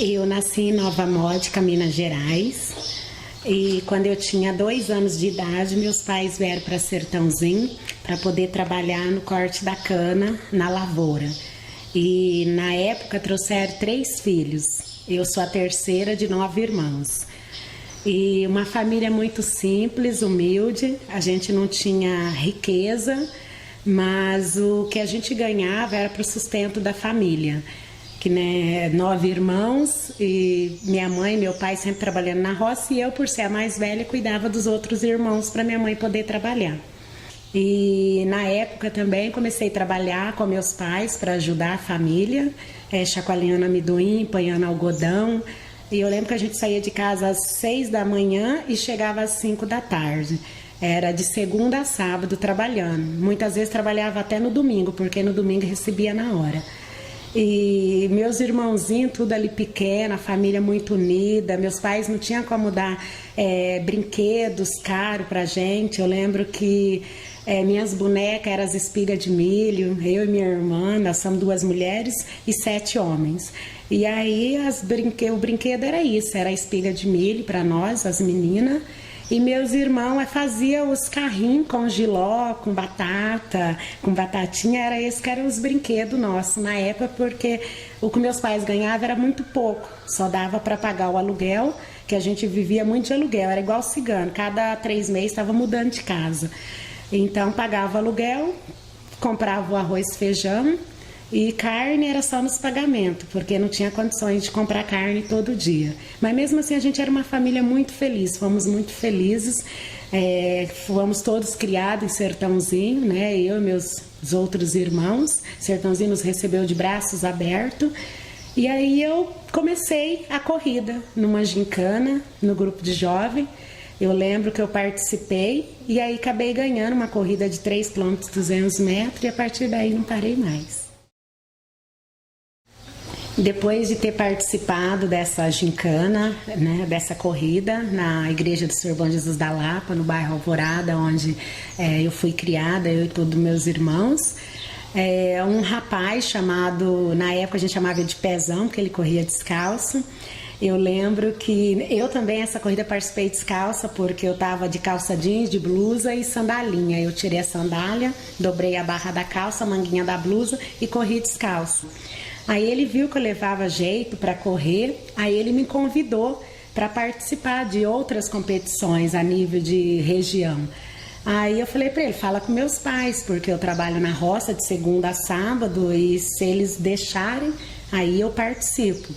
Eu nasci em Nova Módica, Minas Gerais. E quando eu tinha 2 anos de idade, meus pais vieram para Sertãozinho para poder trabalhar no corte da cana, na lavoura. E na época trouxeram 3 filhos. Eu sou a terceira de 9 irmãos. E uma família muito simples, humilde. A gente não tinha riqueza, mas o que a gente ganhava era para o sustento da família. Que, né, 9 irmãos e minha mãe e meu pai sempre trabalhando na roça, e eu, por ser a mais velha, cuidava dos outros irmãos para minha mãe poder trabalhar. E na época também comecei a trabalhar com meus pais para ajudar a família, chacoalhando amendoim, empanhando algodão. E eu lembro que a gente saía de casa às 6 da manhã e chegava às 5 da tarde. Era de segunda a sábado trabalhando. Muitas vezes trabalhava até no domingo, porque no domingo recebia na hora. E meus irmãozinhos, tudo ali pequeno, a família muito unida. Meus pais não tinham como dar brinquedos caros pra gente. Eu lembro que minhas bonecas eram as espigas de milho. Eu e minha irmã, nós somos 2 mulheres e 7 homens. E aí o brinquedo era isso, era a espiga de milho para nós, as meninas. E meus irmãos faziam os carrinhos com jiló, com batata, com batatinha. Era esse que eram os brinquedos nossos na época, porque o que meus pais ganhavam era muito pouco. Só dava para pagar o aluguel, que a gente vivia muito de aluguel. Era igual cigano, cada 3 meses estava mudando de casa. Então pagava aluguel, comprava o arroz e feijão, e carne era só nos pagamentos, porque não tinha condições de comprar carne todo dia. Mas mesmo assim a gente era uma família muito feliz, fomos muito felizes. Fomos todos criados em Sertãozinho, né? Eu e meus outros irmãos. Sertãozinho nos recebeu de braços abertos. E aí eu comecei a corrida numa gincana, no grupo de jovem. Eu lembro que eu participei e aí acabei ganhando uma corrida de 3 km 200 metros, e a partir daí não parei mais. Depois de ter participado dessa gincana, né, dessa corrida na igreja do Senhor Bom Jesus da Lapa, no bairro Alvorada, onde eu fui criada, eu e todos meus irmãos, um rapaz chamado, na época a gente chamava de Pezão, porque ele corria descalço. Eu lembro que eu também essa corrida participei descalça, porque eu estava de calça jeans, de blusa e sandalinha. Eu tirei a sandália, dobrei a barra da calça, a manguinha da blusa e corri descalço. Aí ele viu que eu levava jeito para correr, aí ele me convidou para participar de outras competições a nível de região. Aí eu falei para ele, fala com meus pais, porque eu trabalho na roça de segunda a sábado e se eles deixarem, aí eu participo.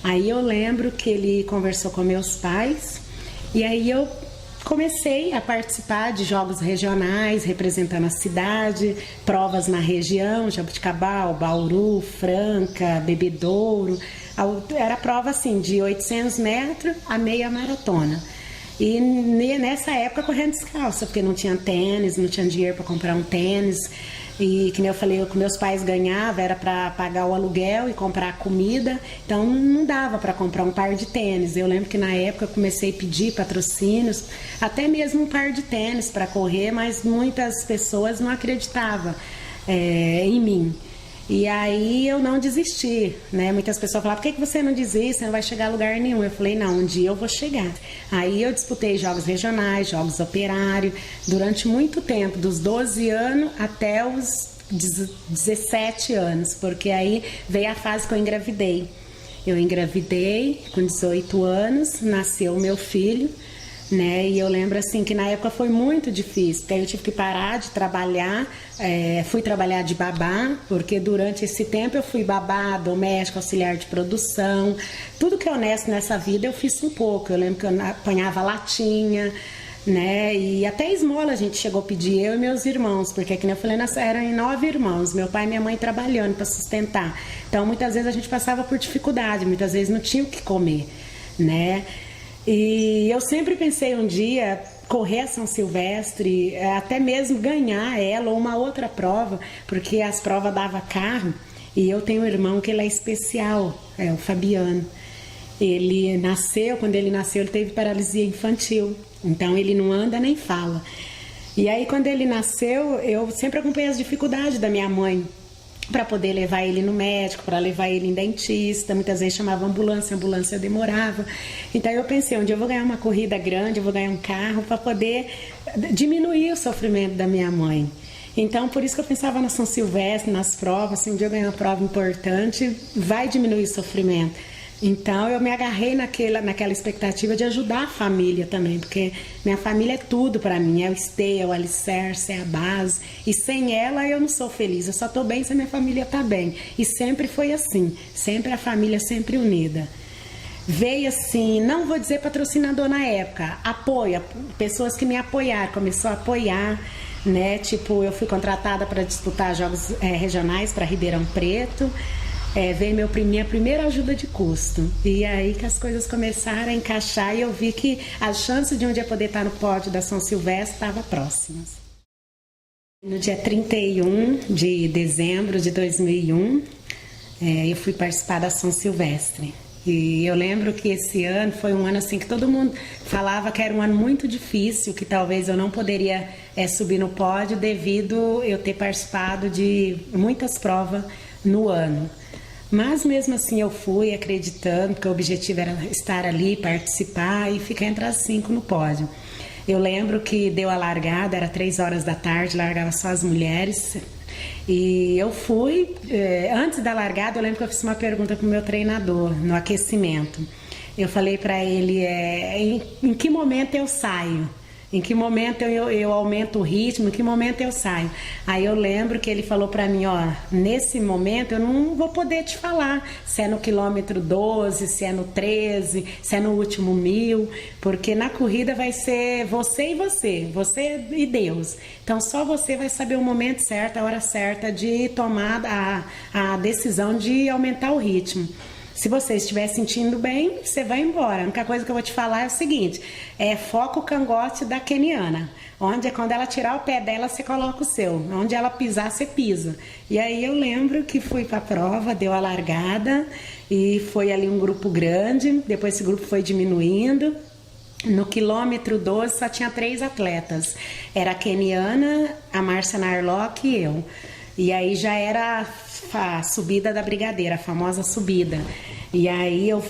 Aí eu lembro que ele conversou com meus pais e aí eu comecei a participar de jogos regionais, representando a cidade, provas na região, Jabuticabal, Bauru, Franca, Bebedouro. Era prova assim, de 800 metros a meia maratona. E nessa época correndo descalça, porque não tinha tênis, não tinha dinheiro para comprar um tênis. E que nem eu falei, o que meus pais ganhavam era para pagar o aluguel e comprar comida, então não dava para comprar um par de tênis. Eu lembro que na época eu comecei a pedir patrocínios, até mesmo um par de tênis para correr, mas muitas pessoas não acreditavam em mim. E aí eu não desisti, né? Muitas pessoas falavam, por que você não desiste? Você não vai chegar a lugar nenhum. Eu falei, não, um dia eu vou chegar. Aí eu disputei jogos regionais, jogos operários, durante muito tempo, dos 12 anos até os 17 anos, porque aí veio a fase que eu engravidei. Eu engravidei com 18 anos, nasceu o meu filho, né? E eu lembro assim que na época foi muito difícil, porque aí eu tive que parar de trabalhar, fui trabalhar de babá, porque durante esse tempo eu fui babá, doméstica, auxiliar de produção, tudo que é honesto nessa vida eu fiz um pouco. Eu lembro que eu apanhava latinha, né? E até esmola a gente chegou a pedir, eu e meus irmãos, porque como eu falei, nós eram em 9 irmãos, meu pai e minha mãe trabalhando para sustentar. Então muitas vezes a gente passava por dificuldade, muitas vezes não tinha o que comer, né? E eu sempre pensei um dia correr a São Silvestre, até mesmo ganhar ela ou uma outra prova, porque as provas davam carro. E eu tenho um irmão que ele é especial, o Fabiano. Ele nasceu, quando ele nasceu, ele teve paralisia infantil, então ele não anda nem fala. E aí quando ele nasceu, eu sempre acompanhei as dificuldades da minha mãe para poder levar ele no médico, para levar ele em dentista. Muitas vezes chamava ambulância, a ambulância demorava. Então eu pensei, um dia eu vou ganhar uma corrida grande, eu vou ganhar um carro para poder diminuir o sofrimento da minha mãe. Então, por isso que eu pensava na São Silvestre, nas provas, se um dia eu ganhar uma prova importante, vai diminuir o sofrimento. Então, eu me agarrei naquela expectativa de ajudar a família também, porque minha família é tudo para mim, é o esteio, é o alicerce, é a base, e sem ela eu não sou feliz, eu só estou bem se a minha família está bem. E sempre foi assim, sempre a família sempre unida. Veio assim, não vou dizer patrocinador na época, apoio, pessoas que me apoiaram, começou a apoiar, né? Tipo, eu fui contratada para disputar jogos regionais para Ribeirão Preto, veio minha primeira ajuda de custo. E aí que as coisas começaram a encaixar e eu vi que as chances de um dia poder estar no pódio da São Silvestre estavam próximas. No dia 31 de dezembro de 2001, eu fui participar da São Silvestre. E eu lembro que esse ano foi um ano assim que todo mundo falava que era um ano muito difícil, que talvez eu não poderia subir no pódio devido eu ter participado de muitas provas no ano. Mas mesmo assim eu fui acreditando que o objetivo era estar ali, participar e ficar entre as 5 no pódio. Eu lembro que deu a largada, era 3 horas da tarde, largava só as mulheres. E eu fui, antes da largada, eu lembro que eu fiz uma pergunta para o meu treinador, no aquecimento. Eu falei para ele, em que momento eu saio? Em que momento eu aumento o ritmo? Em que momento eu saio? Aí eu lembro que ele falou para mim, nesse momento eu não vou poder te falar se é no quilômetro 12, se é no 13, se é no último 1000, porque na corrida vai ser você e Deus. Então só você vai saber o momento certo, a hora certa de tomar a decisão de aumentar o ritmo. Se você estiver sentindo bem, você vai embora. A única coisa que eu vou te falar é o seguinte, foca o cangote da keniana, onde quando ela tirar o pé dela, você coloca o seu, onde ela pisar, você pisa. E aí eu lembro que fui para a prova, deu a largada, e foi ali um grupo grande, depois esse grupo foi diminuindo. No quilômetro 12 só tinha 3 atletas, era a keniana, a Márcia Narlock e eu. E aí já era a subida da Brigadeira, a famosa subida. E aí eu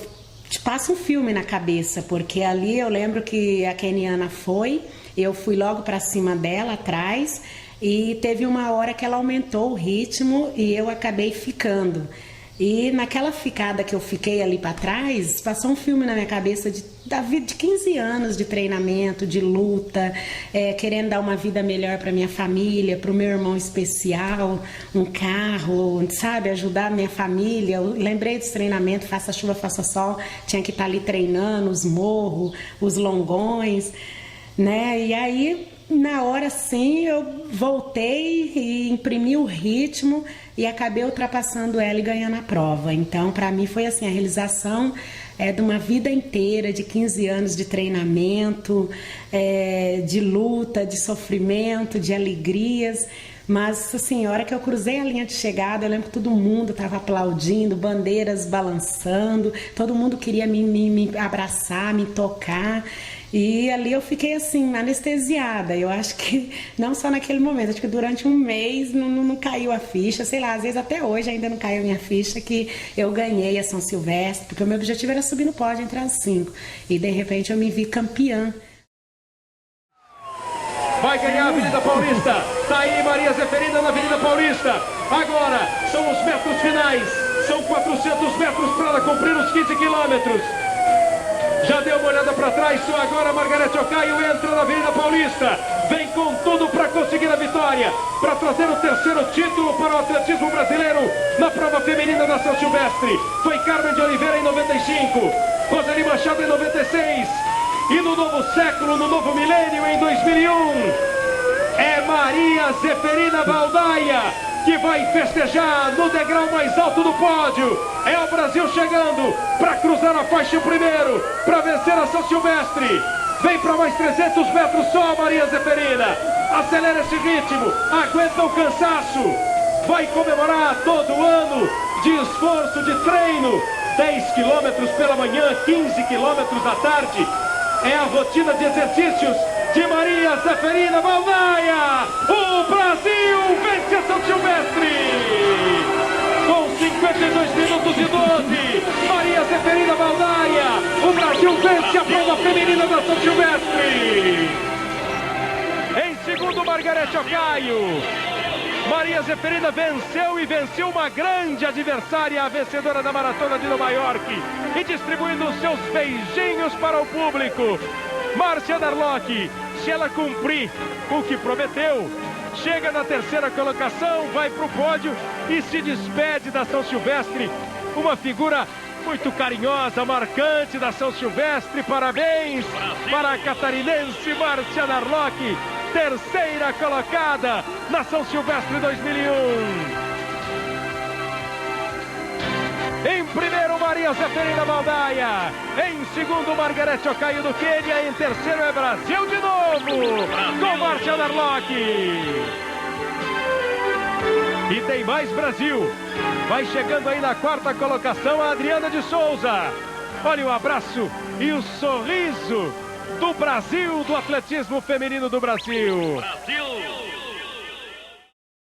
te passo um filme na cabeça, porque ali eu lembro que a keniana foi, eu fui logo para cima dela, atrás, e teve uma hora que ela aumentou o ritmo e eu acabei ficando. E naquela ficada que eu fiquei ali para trás, passou um filme na minha cabeça de 15 anos de treinamento, de luta, querendo dar uma vida melhor para minha família, para o meu irmão especial, um carro, sabe, ajudar a minha família. Eu lembrei dos treinamentos, faça chuva, faça sol, tinha que estar ali treinando os morros, os longões, né? E aí, na hora sim, eu voltei e imprimi o ritmo e acabei ultrapassando ela e ganhando a prova. Então, para mim foi assim, a realização de uma vida inteira, de 15 anos de treinamento, de luta, de sofrimento, de alegrias. Mas, assim, a hora que eu cruzei a linha de chegada, eu lembro que todo mundo estava aplaudindo, bandeiras balançando, todo mundo queria me abraçar, me tocar. E ali eu fiquei assim, anestesiada. Eu acho que não só naquele momento, acho que durante um mês não caiu a ficha, sei lá, às vezes até hoje ainda não caiu a minha ficha que eu ganhei a São Silvestre, porque o meu objetivo era subir no pódio entre as 5. E de repente eu me vi campeã. Vai ganhar a Avenida Paulista, tá aí Maria Zeferina na Avenida Paulista. Agora são os metros finais, são 400 metros para ela cumprir os 15 quilômetros. Já deu uma olhada para trás, só agora Margarete Ocaio entra na Avenida Paulista. Vem com tudo para conseguir a vitória, para trazer o 3º título para o atletismo brasileiro na prova feminina da São Silvestre. Foi Carmen de Oliveira em 95, Roseli Machado em 96 e no novo século, no novo milênio, em 2001, é Maria Zeferina Baldaia que vai festejar no degrau mais alto do pódio. É o Brasil chegando para cruzar a faixa primeiro, para vencer a São Silvestre. Vem para mais 300 metros só, Maria Zeferina. Acelera esse ritmo, aguenta o cansaço. Vai comemorar todo ano de esforço, de treino. 10 quilômetros pela manhã, 15 quilômetros à tarde. É a rotina de exercícios de Maria Zeferina Baldaia. O Brasil vence a São Silvestre com 52 minutos e 12. Maria Zeferina Baldaia. O Brasil vence a prova feminina da São Silvestre. Em segundo, Margarete Ocaio. Maria Zeferina venceu e venceu uma grande adversária, a vencedora da maratona de Nova York, e distribuindo os seus beijinhos para o público. Márcia Narlock, se ela cumprir o que prometeu, chega na terceira colocação, vai para o pódio e se despede da São Silvestre. Uma figura muito carinhosa, marcante da São Silvestre. Parabéns para a catarinense Márcia Narlock, terceira colocada na São Silvestre 2001. Em primeiro, Maria Zeferina Baldaia. Em segundo, Margarete Ocaio do Quênia. Em terceiro é Brasil de novo, com Márcia Narlock. E tem mais Brasil. Vai chegando aí na quarta colocação a Adriana de Souza. Olha o abraço e o sorriso do Brasil, do atletismo feminino do Brasil.